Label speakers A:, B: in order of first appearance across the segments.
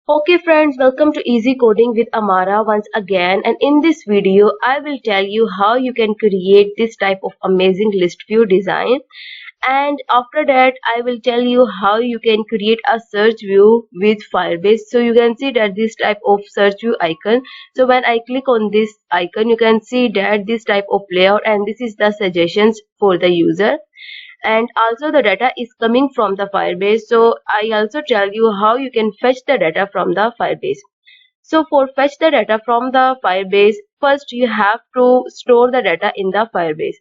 A: Okay friends, welcome to Easy Coding with Amara once again, and in this video I will tell you how you can create this type of amazing list view design, and after that I will tell you how you can create a search view with Firebase. So you can see that this type of search view icon, so when I click on this icon you can see that this type of layout, and this is the suggestions for the user, and also the data is coming from the Firebase. So I also tell you how you can fetch the data from the Firebase. So for fetch the data from the Firebase, first you have to store the data in the Firebase.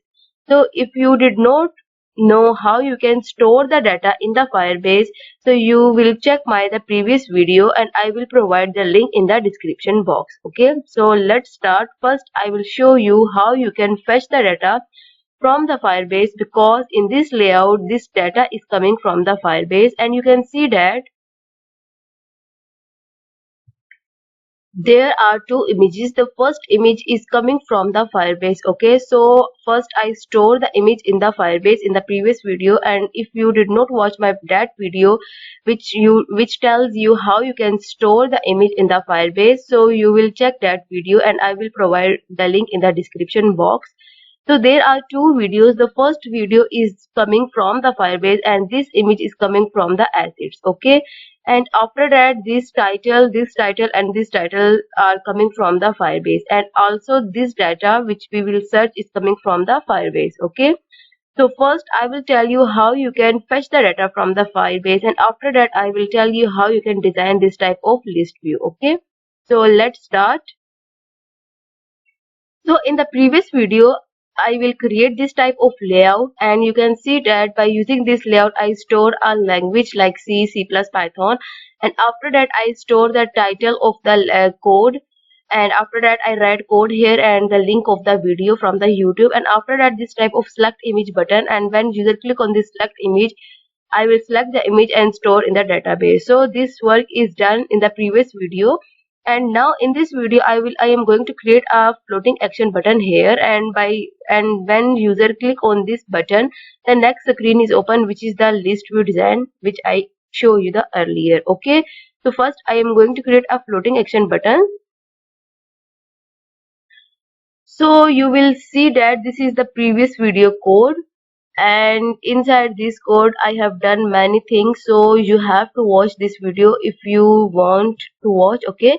A: So if you did not know how you can store the data in the Firebase, so you will check my the previous video and I will provide the link in the description box. Okay, so let's start. First I will show you how you can fetch the data from the Firebase, because in this layout this data is coming from the Firebase, and you can see that there are two images. The first image is coming from the Firebase. Okay, so first I store the image in the Firebase in the previous video, and if you did not watch my that video which tells you how you can store the image in the Firebase, so you will check that video and I will provide the link in the description box. So there are two videos. The first video is coming from the Firebase and this image is coming from the assets. Okay, and after that this title and this title are coming from the Firebase, and also this data which we will search is coming from the Firebase. Okay, so first I will tell you how you can fetch the data from the Firebase, and after that I will tell you how you can design this type of list view. Okay, so let's start. So in the previous video, I will create this type of layout, and you can see that by using this layout, I store a language like C, C++, Python, and after that I store the title of the code, and after that I write code here and the link of the video from the YouTube, and after that this type of select image button, and when user click on this select image, I will select the image and store in the database. So this work is done in the previous video, and now in this video I am going to create a floating action button here, and when user click on this button, the next screen is open, which is the list view design which I show you the earlier. Okay, so first I am going to create a floating action button. So you will see that this is the previous video code, and inside this code I have done many things, so you have to watch this video if you want to watch. Okay,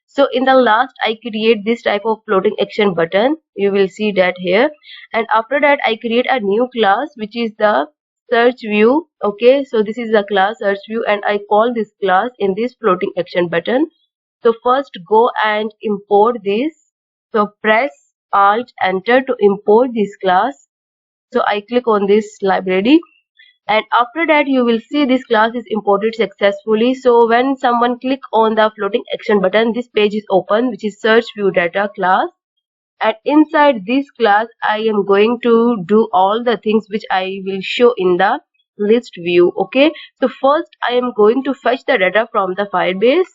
A: so in the last I create this type of floating action button, you will see that here, and after that I create a new class which is the search view. Okay, so this is the class search view and I call this class in this floating action button. So first go and import this, so press alt enter to import this class. So I click on this library, and after that you will see this class is imported successfully. So when someone click on the floating action button, this page is open, which is search view data class, and inside this class I am going to do all the things which I will show in the list view. Okay, so first I am going to fetch the data from the Firebase,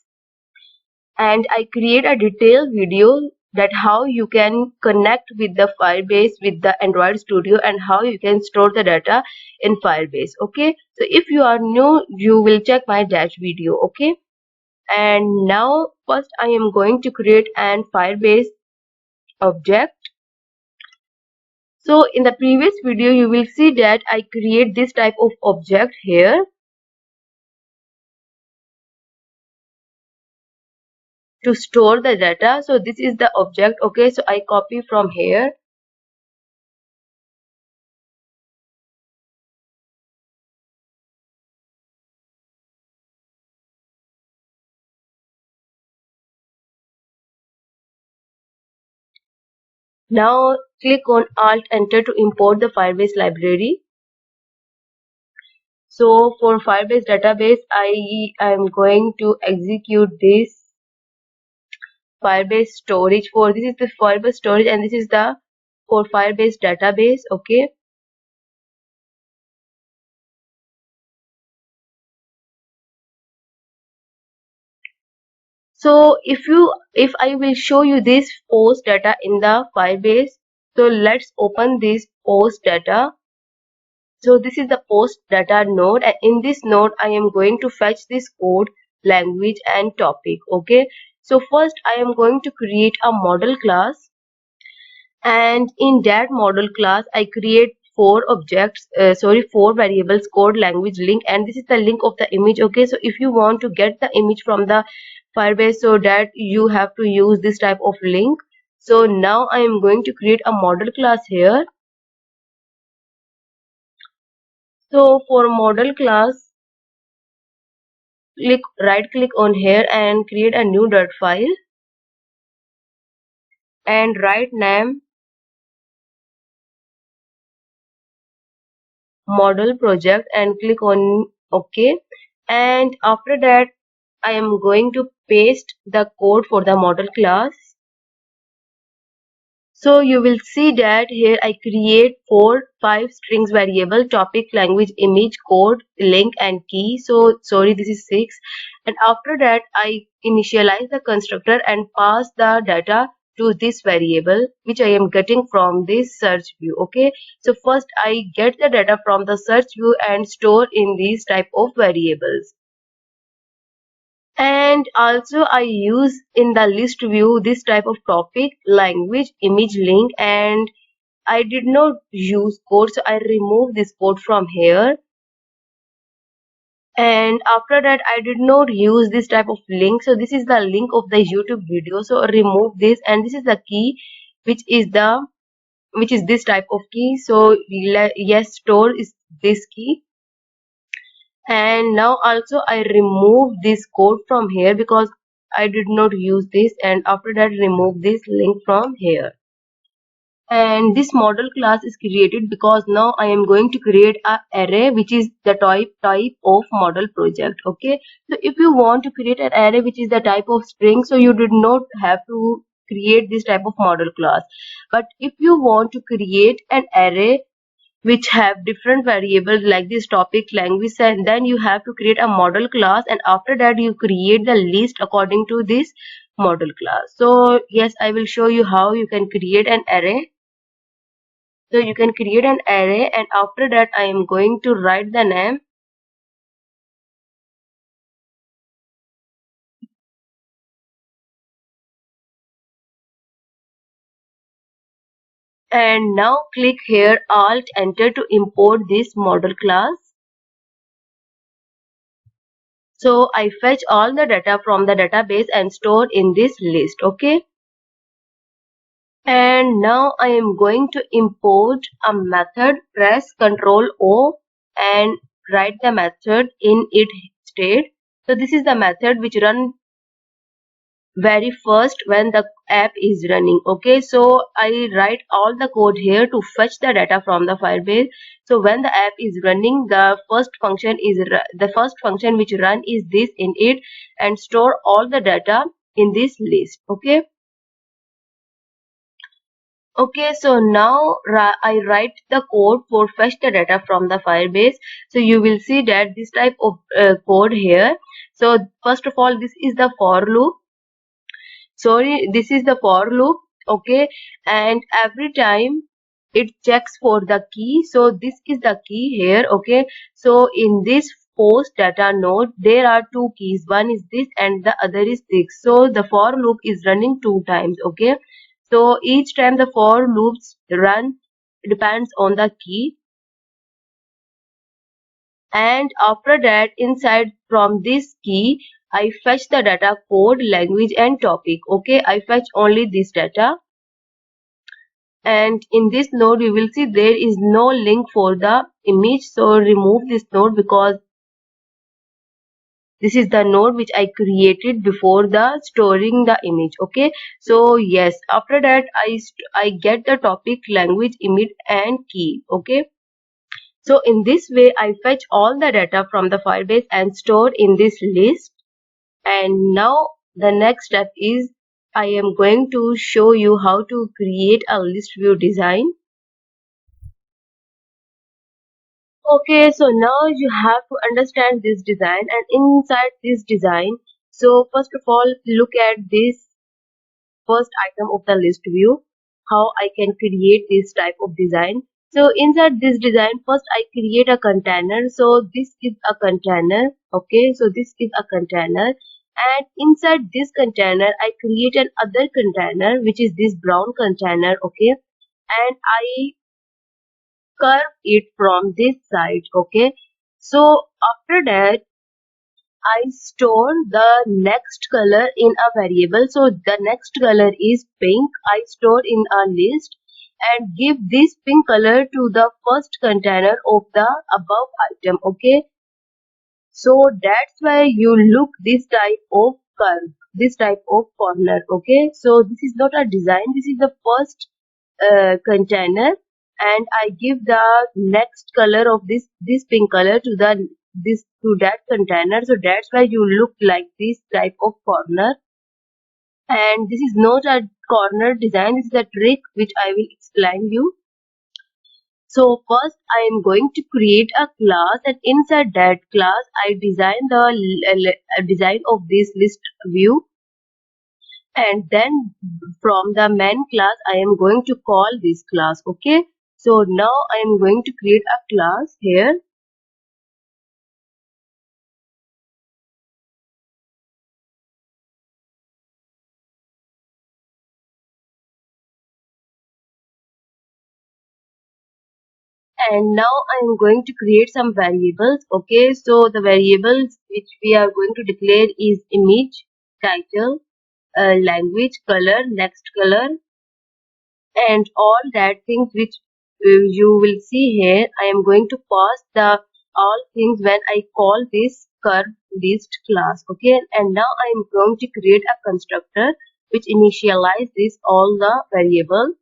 A: and I create a detailed video that how you can connect with the Firebase with the Android Studio and how you can store the data in Firebase. Okay, so if you are new, you will check my dash video. Okay, and now first I am going to create an Firebase object. So in the previous video you will see that I create this type of object here to store the data. So this is the object. Okay, so I copy from here. Now click on alt enter to import the Firebase library. So for Firebase database I am going to execute this Firebase storage. For this is the Firebase storage and this is the for Firebase database. Okay, so if I will show you this post data in the Firebase, so let's open this post data. So this is the post data node, and in this node I am going to fetch this code. language and topic. Okay, so first I am going to create a model class, and in that model class I create four variables: code, language, link, and this is the link of the image. Okay, so if you want to get the image from the Firebase, so that you have to use this type of link. So now I am going to create a model class here. So for model class, right click on here and create a new dot file and write name model project and click on OK. And after that I am going to paste the code for the model class. So you will see that here I create 5 strings variable: topic, language, image, code, link, and key. So sorry, this is 6. And after that I initialize the constructor and pass the data to this variable which I am getting from this search view. Okay, so first I get the data from the search view and store in these type of variables. And also I use in the list view this type of topic, language, image, link, and I did not use code, so I remove this code from here. And after that I did not use this type of link, so this is the link of the YouTube video, so remove this. And this is the key, which is this type of key. So yes, store is this key. And now also I remove this code from here because I did not use this, and after that remove this link from here. And this model class is created because now I am going to create a array which is the type of model project. Okay, so if you want to create an array which is the type of string, so you did not have to create this type of model class. But if you want to create an array which have different variables like this topic, language, and then you have to create a model class, and after that you create the list according to this model class. So yes, I will show you how you can create an array. So you can create an array, and after that I am going to write the name and now click here alt enter to import this model class. So I fetch all the data from the database and store in this list. Okay, and now I am going to import a method. Press Ctrl O and write the method in its state. So this is the method which run very first when the app is running. Okay, so I write all the code here to fetch the data from the Firebase. So when the app is running, the first function which run is this init and store all the data in this list. Okay. Okay, so now I write the code for fetch the data from the Firebase. So you will see that this type of code here. So first of all, this is the for loop. Sorry, this is the for loop. Okay, and every time it checks for the key. So this is the key here. Okay, so in this post data node there are two keys. One is this and the other is this. So the for loop is running 2 times. Okay, so each time the for loops run depends on the key, and after that inside from this key I fetch the data: code, language, and topic. Okay, I fetch only this data, and in this node you will see there is no link for the image, so remove this node because this is the node which I created before the storing the image. Okay, so yes, after that I get the topic, language, image, and key. Okay, so in this way I fetch all the data from the Firebase and store in this list. And now the next step is I am going to show you how to create a list view design. Okay, so now you have to understand this design, and inside this design, so first of all look at this first item of the list view, how I can create this type of design. So inside this design, first I create a container. So this is a container. Okay, so this is a container, and inside this container I create an other container, which is this brown container. Okay, and I curve it from this side. Okay, so after that I store the next color in a variable. So the next color is pink. I store in a list and give this pink color to the first container of the above item. Okay, so that's why you look this type of curve, this type of corner. Okay, so this is not a design, this is the first container, and I give the next color of this pink color to the this to that container. So that's why you look like this type of corner. And this is not a corner design, this is a trick which I will explain you. So first I am going to create a class, and inside that class I design the design of this list view, and then from the main class I am going to call this class. Okay, so now I am going to create a class here, and now I am going to create some variables. Okay, so the variables which we are going to declare is image, title, language, color, next color, and all that things which you will see here. I am going to pass the all things when I call this curve list class. Okay, and now I am going to create a constructor which initialize this all the variable.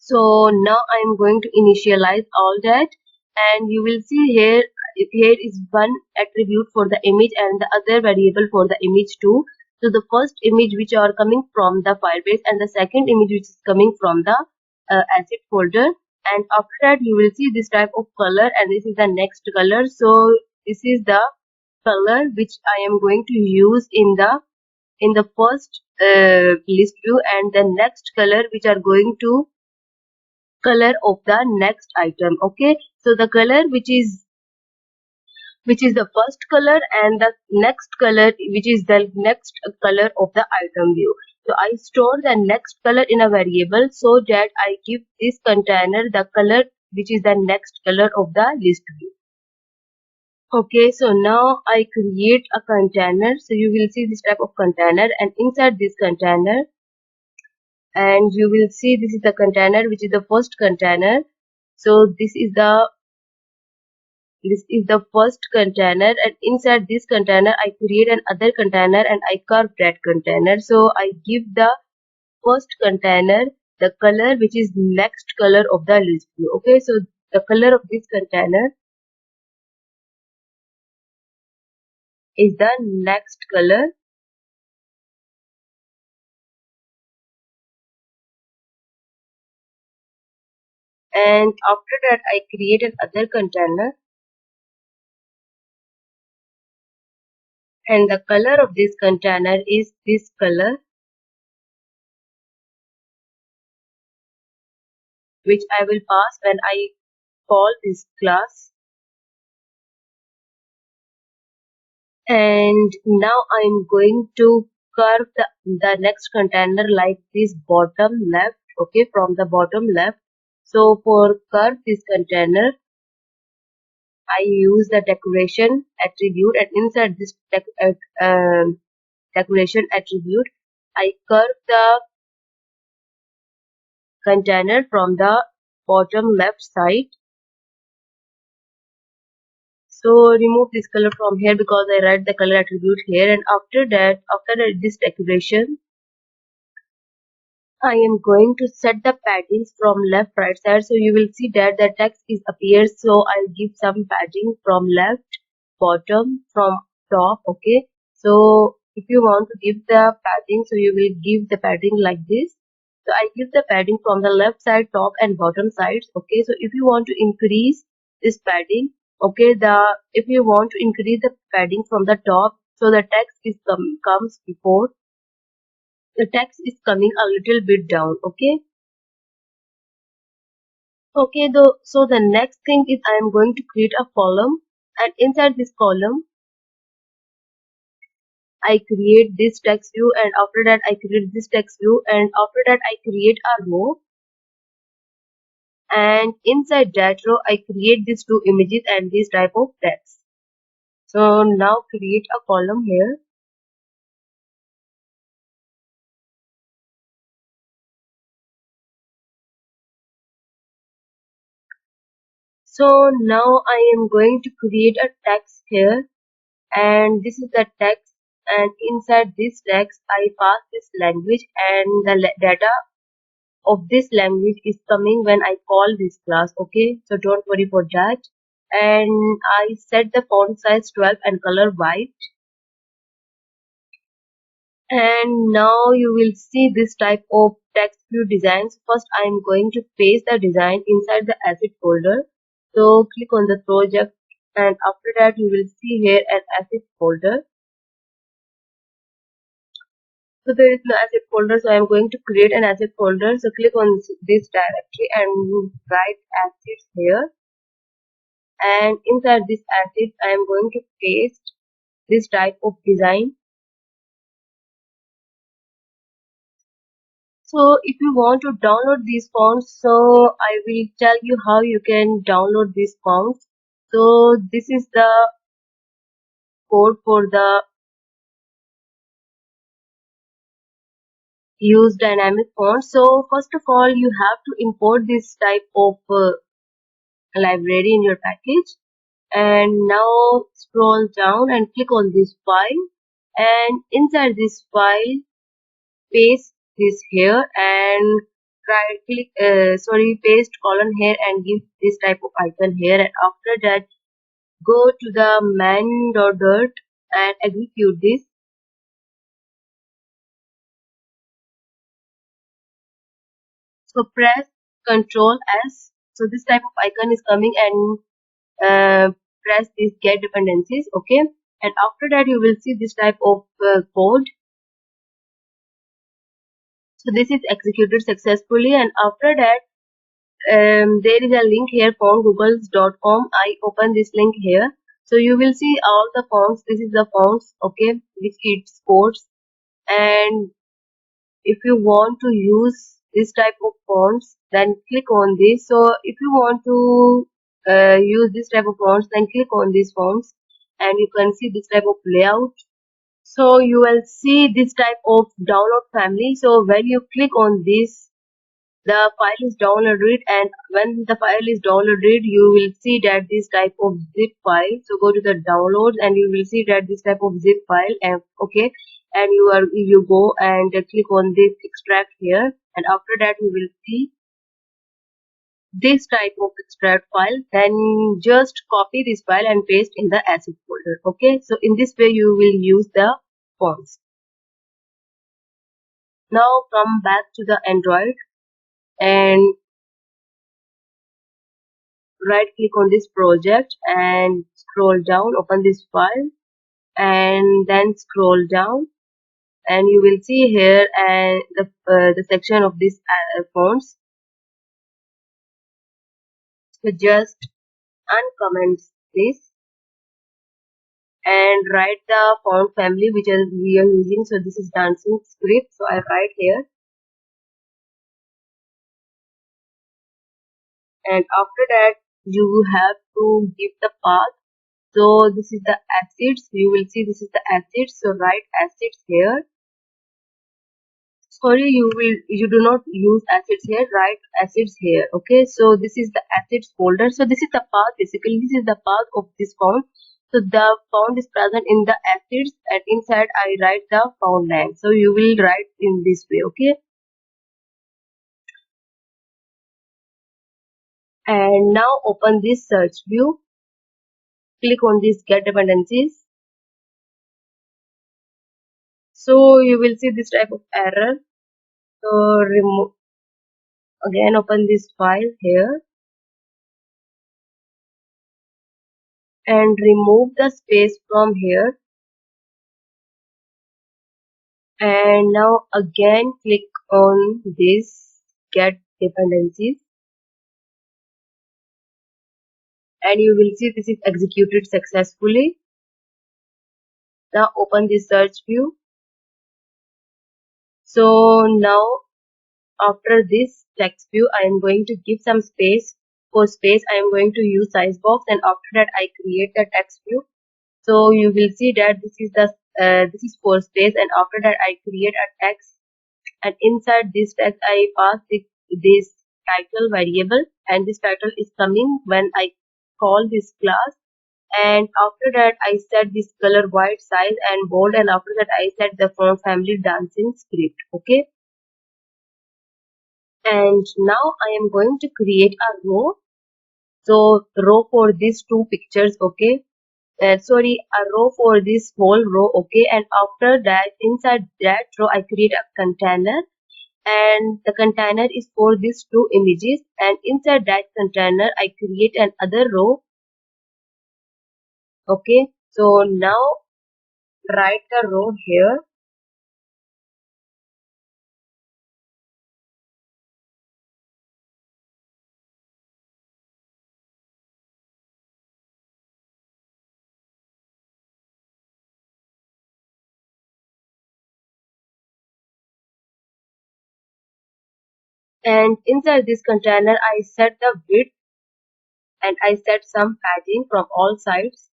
A: So now I am going to initialize all that, and you will see here is one attribute for the image and the other variable for the image too. So the first image which are coming from the Firebase, and the second image which is coming from the asset folder. And after that you will see this type of color, and this is the next color. So this is the color which I am going to use in the first list view, and the next color which are going to color of the next item. Okay, so the color which is the first color, and the next color which is the next color of the item view. So I store the next color in a variable, so that I give this container the color which is the next color of the list view. Okay, so now I create a container. So you will see this type of container, and inside this container, and you will see this is the container which is the first container. So this is the first container, and inside this container I create another container and I curve that container. So I give the first container the color which is next color of the list view. Okay, so the color of this container is the next color, and after that I create another container, and the color of this container is this color, which I will pass when I call this class. And now I'm going to curve the next container like this bottom left. Okay, from the bottom left. So for curve this container I use the decoration attribute, and inside this decoration attribute I curve the container from the bottom left side. So remove this color from here because I write the color attribute here, and after that this decoration I am going to set the paddings from left right side. So you will see that the text is appears. So I'll give some padding from left, bottom, from top. Okay. So if you want to give the padding, so you will give the padding like this. So I give the padding from the left side, top and bottom sides. Okay. So if you want to increase this padding, okay, if you want to increase the padding from the top, so the text is comes before, the text is coming a little bit down. Okay, Okay, though, so the next thing is I am going to create a column, and inside this column I create this text view, and after that I create this text view, and after that I create a row, and inside that row I create these two images and this type of text. So now create a column here. So now I am going to create a text here, and this is the text, and inside this text I pass this language, and the data of this language is coming when I call this class. Okay, so don't worry for that. And I set the font size 12 and color white, and now you will see this type of text view designs. First I am going to paste the design inside the asset folder, so click on the project, and after that you will see here an asset folder. So there is no asset folder, so I am going to create an asset folder. So click on this directory and write assets here, and inside this asset I am going to paste this type of design. So if you want to download these fonts, so I will tell you how you can download these fonts. So this is the code for the use dynamic font. So first of all you have to import this type of library in your package, and now scroll down and click on this file, and inside this file paste this here, and right click paste colon here and give this type of icon here, and after that go to the man.dirt and execute this. So press Ctrl S, so this type of icon is coming, and press this get dependencies. Okay, and after that you will see this type of code. So this is executed successfully, and after that there is a link here fontgoogles.com. I open this link here, so you will see all the fonts. This is the fonts, okay, which it supports. And if you want to use this type of fonts, then click on this. So if you want to use this type of fonts, then click on these fonts, and you can see this type of layout. So you will see this type of download family. So when you click on this, the file is downloaded, and when the file is downloaded you will see that this type of zip file. So go to the downloads and you will see that this type of zip file, and okay, and you go and click on this extract here, and after that you will see this type of extract file. Then just copy this file and paste in the asset folder. Okay, so in this way you will use the fonts. Now come back to the Android and right click on this project and scroll down, open this file, and then scroll down, and you will see here and the section of this fonts. So just uncomment this and write the font family which we are using. So this is dancing script, so I write here, and after that you have to give the path. So this is the assets, you will see this is the assets, so write assets here. Sorry, you do not use assets here, write assets here. Okay, so this is the assets folder. So this is the path, basically this is the path of this font. So the font is present in the assets, and inside I write the font name. So you will write in this way. Okay, and now open this search view, click on this get dependencies. So you will see this type of error. So remove, again open this file here and remove the space from here, and now again click on this get dependencies. and you will see this is executed successfully. Now open the search view. So now after this text view, I am going to give some space. For space, I am going to use size box, and after that I create the text view. So you will see that this is for space, and after that I create a text, and inside this text I pass this title variable, and this title is coming when I call this class. And after that I set this color white, size and bold, and after that I set the font family dancing script. Okay, and now I am going to create a row. So row for these two pictures. Okay, sorry, a row for this whole row. Okay, and after that inside that row I create a container, and the container is for these two images, and inside that container I create another row. Okay, so now write the row here, and inside this container I set the width, and I set some padding from all sides.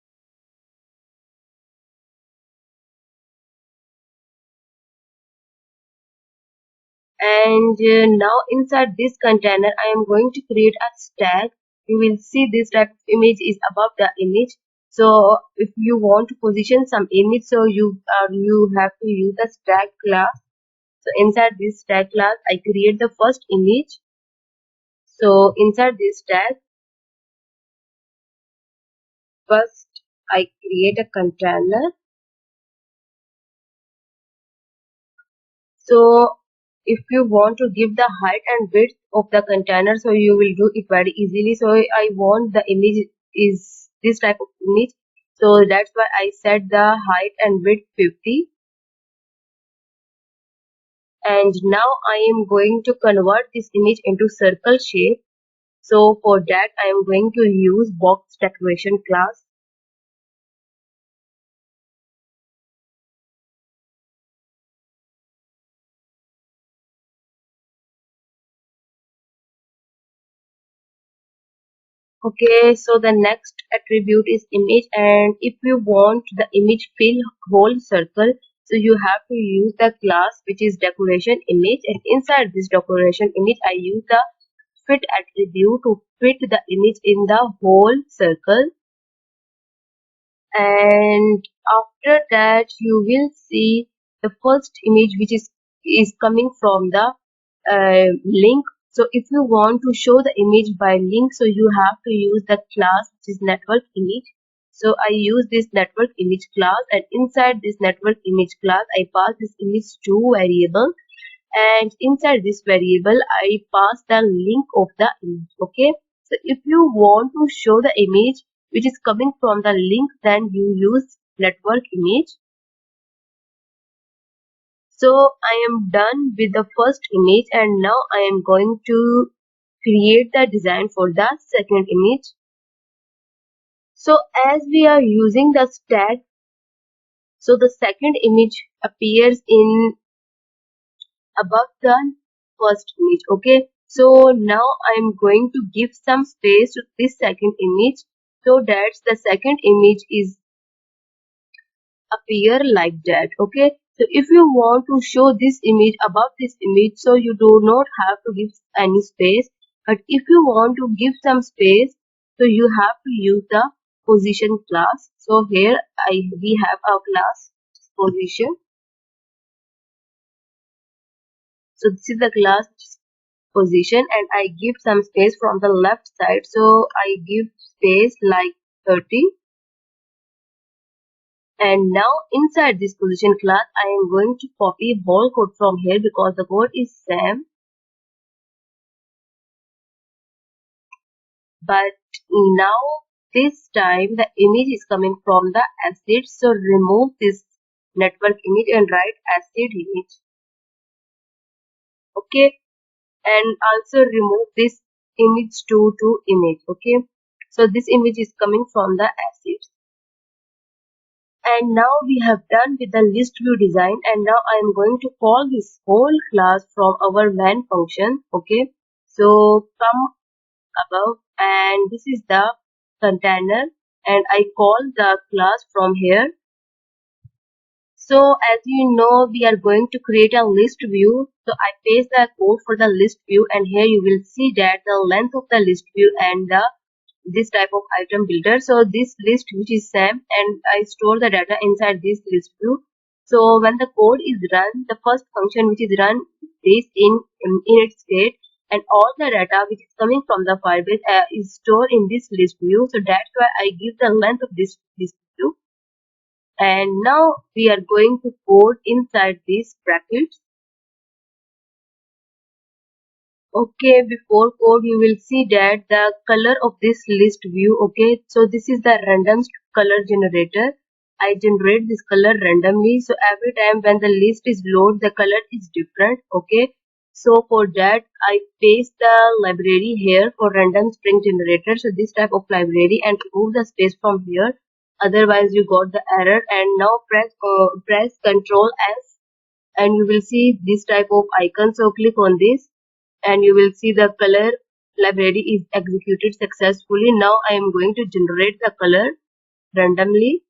A: And now inside this container I am going to create a stack. You will see this type of image is above the image. So if you want to position some image, so you have to use the stack class. So inside this stack class I create the first image. So inside this stack, first I create a container. So if you want to give the height and width of the container, so you will do it very easily. So I want the image is this type of image, so that's why I set the height and width 50. And now I am going to convert this image into circle shape. So for that I am going to use box decoration class. Okay, so the next attribute is image, and if you want the image fill whole circle, so you have to use the class which is decoration image, and inside this decoration image I use the fit attribute to fit the image in the whole circle. And after that you will see the first image which is coming from the link. So if you want to show the image by link, so you have to use the class which is network image. So I use this network image class, and inside this network image class I pass this image to variable, and inside this variable I pass the link of the image. Okay, so if you want to show the image which is coming from the link, then you use network image. So I am done with the first image, and now I am going to create the design for the second image. So as we are using the stack, so the second image appears in above the first image. Okay, so now I am going to give some space to this second image, so that the second image is appear like that. Okay, so if you want to show this image above this image, so you do not have to give any space, but if you want to give some space, so you have to use the position class. So here we have our class position. So this is the class position, and I give some space from the left side, so I give space like 30. And now inside this position class I am going to copy whole code from here because the code is same, but now this time the image is coming from the acid, so remove this network image and write acid image. Okay, and also remove this image to image. Okay, So this image is coming from the assets. And now we have done with the list view design, and now I am going to call this whole class from our main function. Okay, so come above, and this is the container, and I call the class from here. So as you know, we are going to create a list view. So I paste the code for the list view, and here you will see that the length of the list view and the this type of item builder. So this list which is same, and I store the data inside this list view. So when the code is run, the first function which is run is in its state, and all the data which is coming from the Firebase is stored in this list view. So that's why I give the length of this list view. And now we are going to code inside these brackets. Okay, before code you will see that the color of this list view. Okay, so this is the random color generator. I generate this color randomly, so every time when the list is loaded the color is different. Okay, so for that I paste the library here for random string generator, so this type of library, and remove the space from here, otherwise you got the error. And now press Ctrl S, and you will see this type of icon. So click on this, and you will see the color library is executed successfully. Now I am going to generate the color randomly.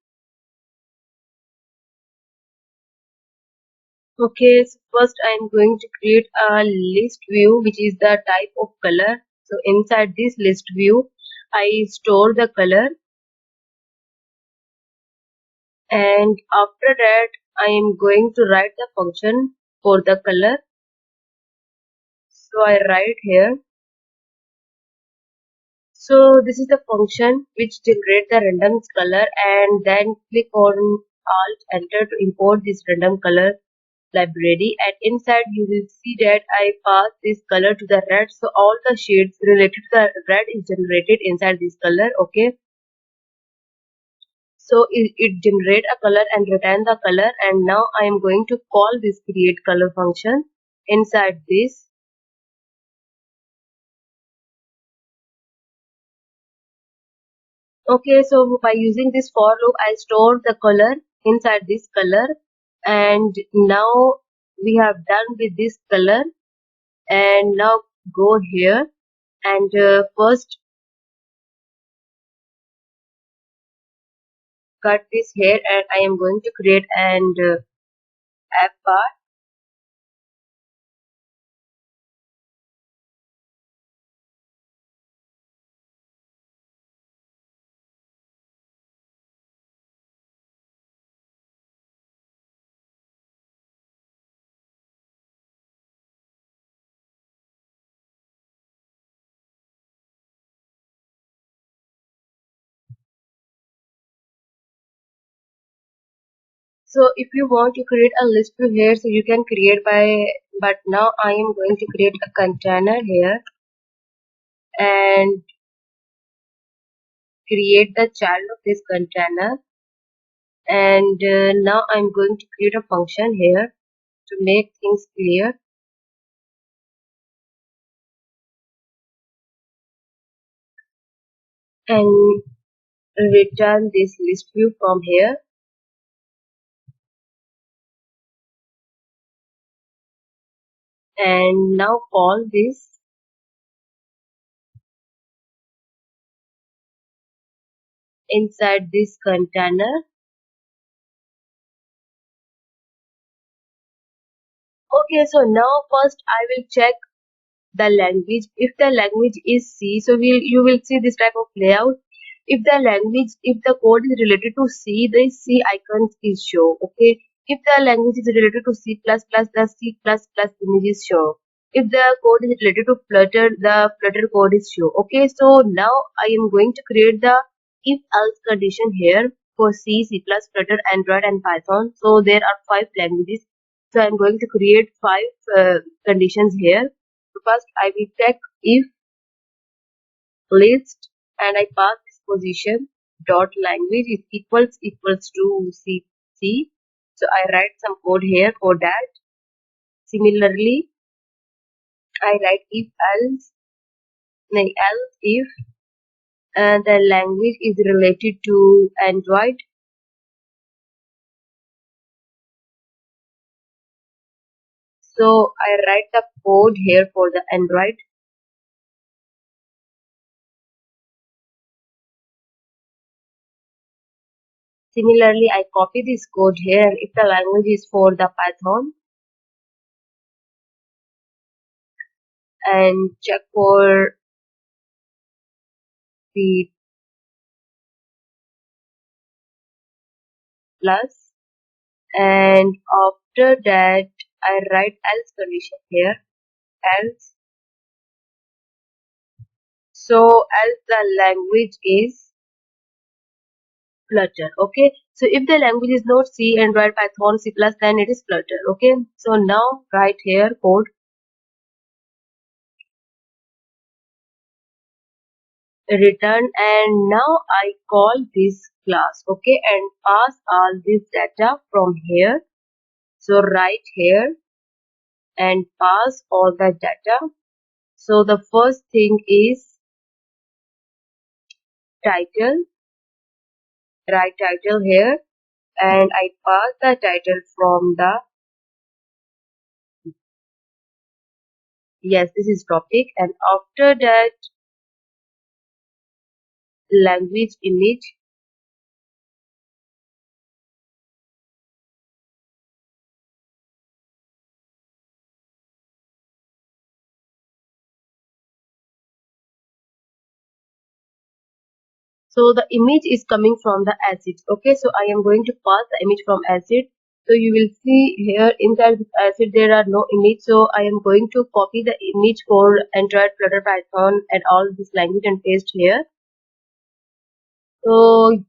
A: Okay, so first I am going to create a list view which is the type of color. So inside this list view I store the color, and after that I am going to write the function for the color. So I write here. So this is the function which generates the random color, and then click on Alt Enter to import this random color library. And inside you will see that I pass this color to the red, so all the shades related to the red is generated inside this color. Okay, so it generate a color and return the color. And now I am going to call this create color function inside this. Okay, so by using this for loop, I store the color inside this color, and now we have done with this color. And now go here, and first cut this here, and I am going to create an app bar. So if you want to create a list view here, so you can create by, but now I am going to create a container here and create the child of this container. And now I'm going to create a function here to make things clear, and return this list view from here. And now call this inside this container. Okay, so now first I will check the language. If the language is C, so you will see this type of layout. If the language, if the code is related to C, the C icon is show. Okay, if the language is related to C++, the C++ image is show. If the code is related to Flutter, the Flutter code is show. Okay, so now I am going to create the if else condition here for C, C++, Flutter, Android, and Python. So there are 5 languages. So I'm going to create 5 conditions here. So first I will check if list, and I pass this position dot language is equals to C. So I write some code here for that. Similarly, I write if else, no, else if the language is related to Android. So I write the code here for the Android. Similarly, I copy this code here, and if the language is for the Python, and check for the plus, and after that I write else condition here, else. So else the language is Flutter. Okay, so if the language is not C, Android, Python, C++, then it is Flutter. Okay, so now write here code return, and now I call this class. Okay, and pass all this data from here. So write here and pass all the data. So the first thing is title. Write title here, and I pass the title from the, yes, this is topic, and after that language image. So the image is coming from the assets. Okay, so I am going to pass the image from asset. So you will see here inside this asset there are no image. So I am going to copy the image for Android, Flutter, Python, and all this language and paste here. So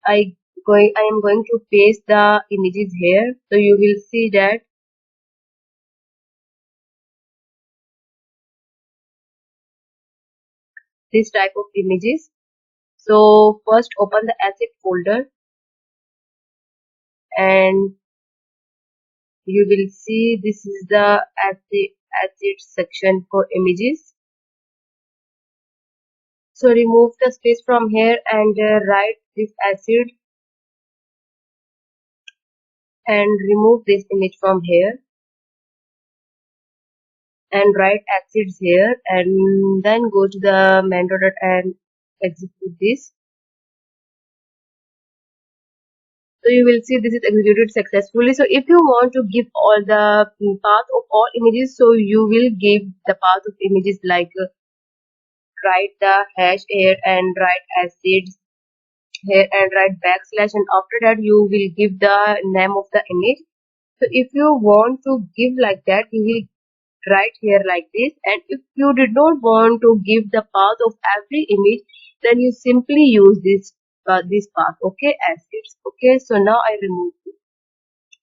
A: I am going to paste the images here. So you will see that this type of images. So first open the asset folder, and you will see this is the asset section for images. So remove the space from here and write this asset, and remove this image from here and write assets here, and then go to the main.dot and execute this. So you will see this is executed successfully. So if you want to give all the path of all images, so you will give the path of images like write the hash here and write assets here and write backslash, and after that you will give the name of the image. So if you want to give like that, you will write here like this, and if you did not want to give the path of every image, then you simply use this path. Okay, assets. Okay, so now I remove it,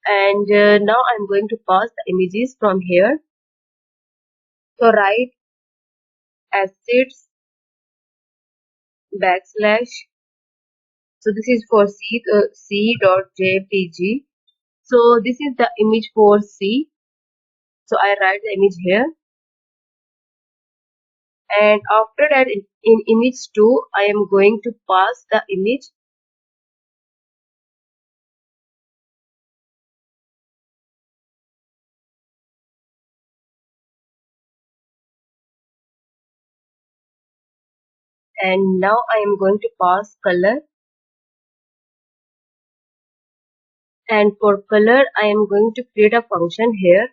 A: and now I'm going to pass the images from here. So write assets backslash. So this is for c.jpg. So this is the image for C. So I write the image here, and after that in image 2 I am going to pass the image, and now I am going to pass color, and for color I am going to create a function here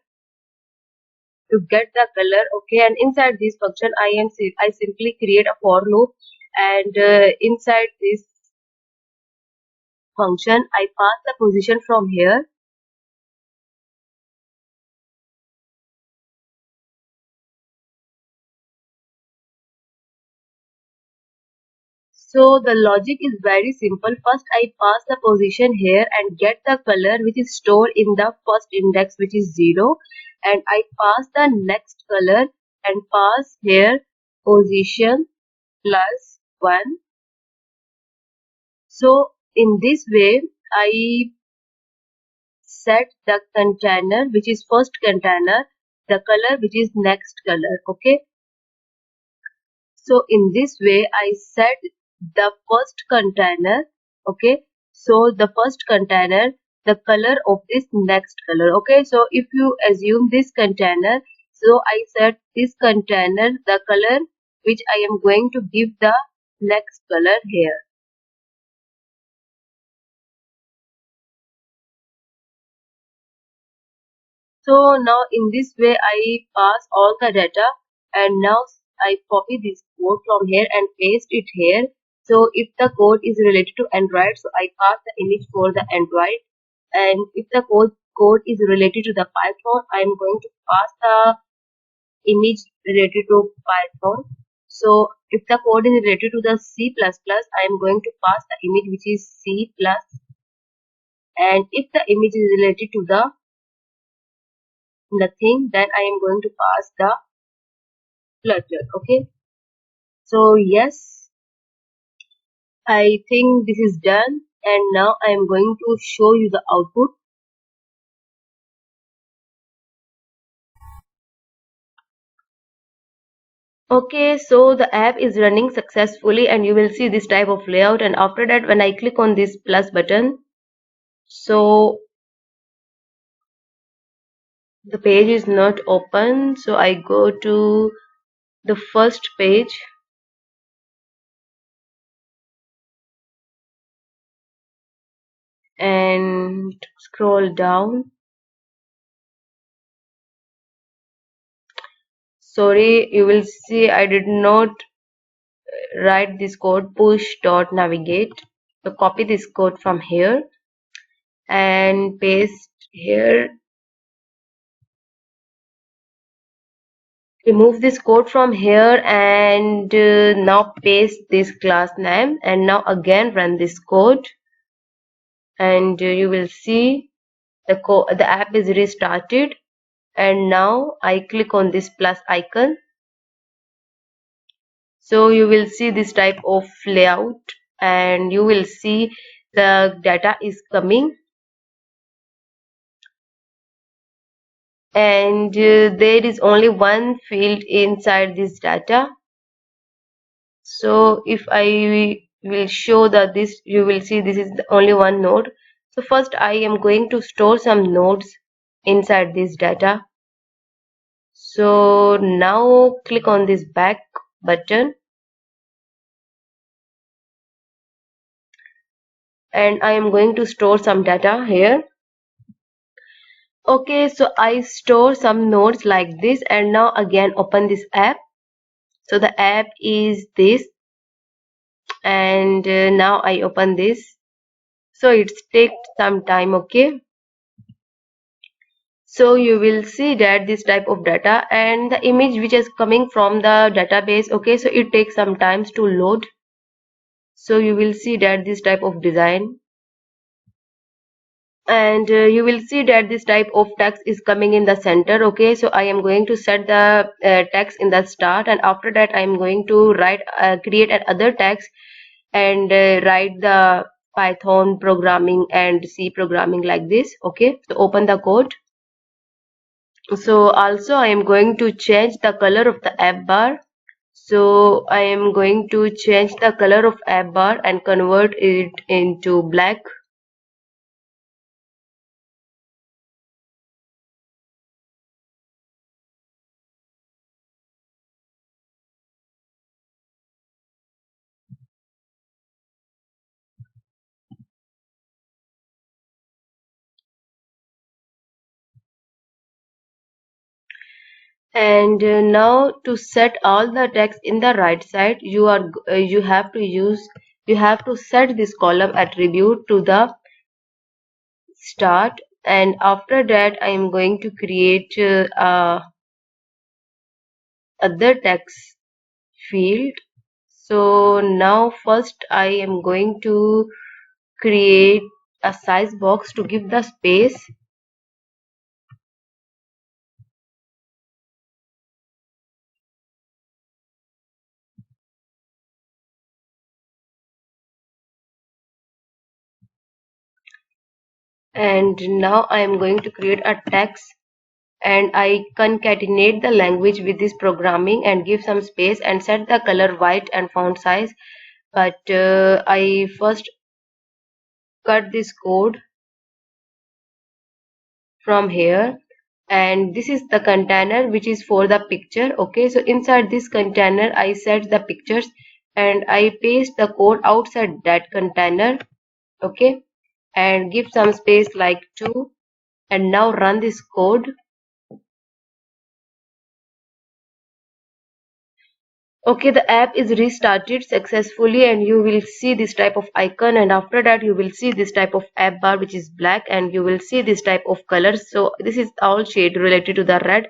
A: to get the color. Okay, and inside this function I simply create a for loop, and inside this function I pass the position from here. So the logic is very simple. First I pass the position here and get the color which is stored in the first index, which is 0, and I pass the next color and pass here position plus 1. So in this way I set the container which is first container, the color which is next color. Okay, so in this way I set the first container. Okay, so the first container, the color of this next color. Okay, so if you assume this container, so I set this container the color which I am going to give the next color here. So now in this way I pass all the data, and now I copy this code from here and paste it here. So if the code is related to Android, so I pass the image for the Android, and if the code is related to the Python, I am going to pass the image related to Python. So if the code is related to the C++, I am going to pass the image which is C++, and if the image is related to the thing, then I am going to pass the Flutter. Okay, so yes, I think this is done, and now I am going to show you the output. Okay, so the app is running successfully, and you will see this type of layout. And after that, when I click on this plus button, so the page is not open, so I go to the first page and scroll down. Sorry, you will see I did not write this code push dot navigate. So copy this code from here and paste here. Remove this code from here, and now paste this class name, and now again run this code, and you will see the app is restarted. And now I click on this plus icon, so you will see this type of layout, and you will see the data is coming, and there is only one field inside this data. So if I will show that this, you will see this is the only one node. So first I am going to store some nodes inside this data. So now click on this back button, and I am going to store some data here. Okay, so I store some nodes like this, and now again open this app. So the app is this, and now I open this. So it's take some time. Okay, so you will see that this type of data and the image which is coming from the database. Okay, so it takes some times to load. So you will see that this type of design, and you will see that this type of text is coming in the center. Okay, so I am going to set the text in the start, and after that I am going to write create another text and write the Python programming and C programming like this. Okay, so open the code. So also I am going to change the color of the app bar. So I am going to change the color of app bar and convert it into black. And now to set all the text in the right side, you have to set this column attribute to the start, and after that I am going to create other text field. So now first I am going to create a size box to give the space, and now I am going to create a text, and I concatenate the language with this programming and give some space and set the color white and font size but I first cut this code from here, and this is the container which is for the picture. Okay, so inside this container I set the pictures and I paste the code outside that container. Okay, and give some space like 2, and now run this code. Okay, the app is restarted successfully, and you will see this type of icon, and after that you will see this type of app bar which is black, and you will see this type of colors. So this is all shade related to the red,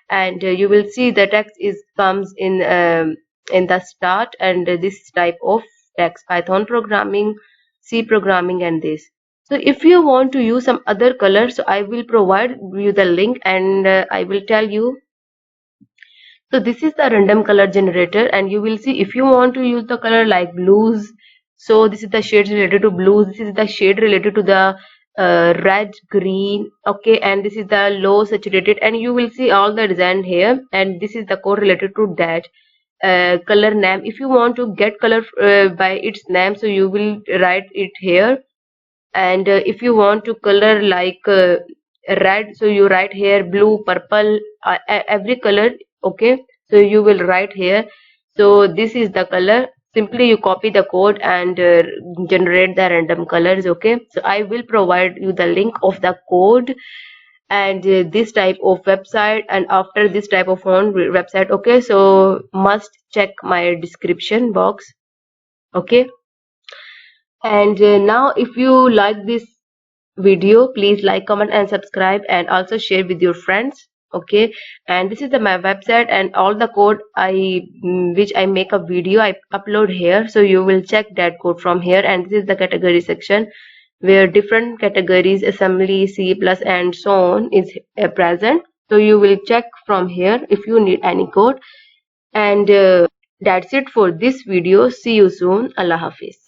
A: and you will see the text is comes in the start, and this type of text: Python programming, C programming, and this. So if you want to use some other colors, so I will provide you the link, and I will tell you. So this is the random color generator, and you will see if you want to use the color like blues. So this is the shades related to blues. This is the shade related to the red, green. Okay, and this is the low saturated, and you will see all the design here. And this is the code related to that color name. If you want to get color by its name, so you will write it here. And if you want to color like red, so you write here blue, purple, every color. Okay, so you will write here. So this is the color. Simply you copy the code and generate the random colors. Okay, so I will provide you the link of the code and this type of website, and after this type of phone website. Okay, so must check my description box. Okay, and now if you like this video, please like, comment, and subscribe, and also share with your friends. Okay, and this is my website, and all the code which I make a video I upload here, so you will check that code from here. And this is the category section where different categories, assembly, C plus, and so on is present. So you will check from here if you need any code. And that's it for this video. See you soon. Allah Hafiz.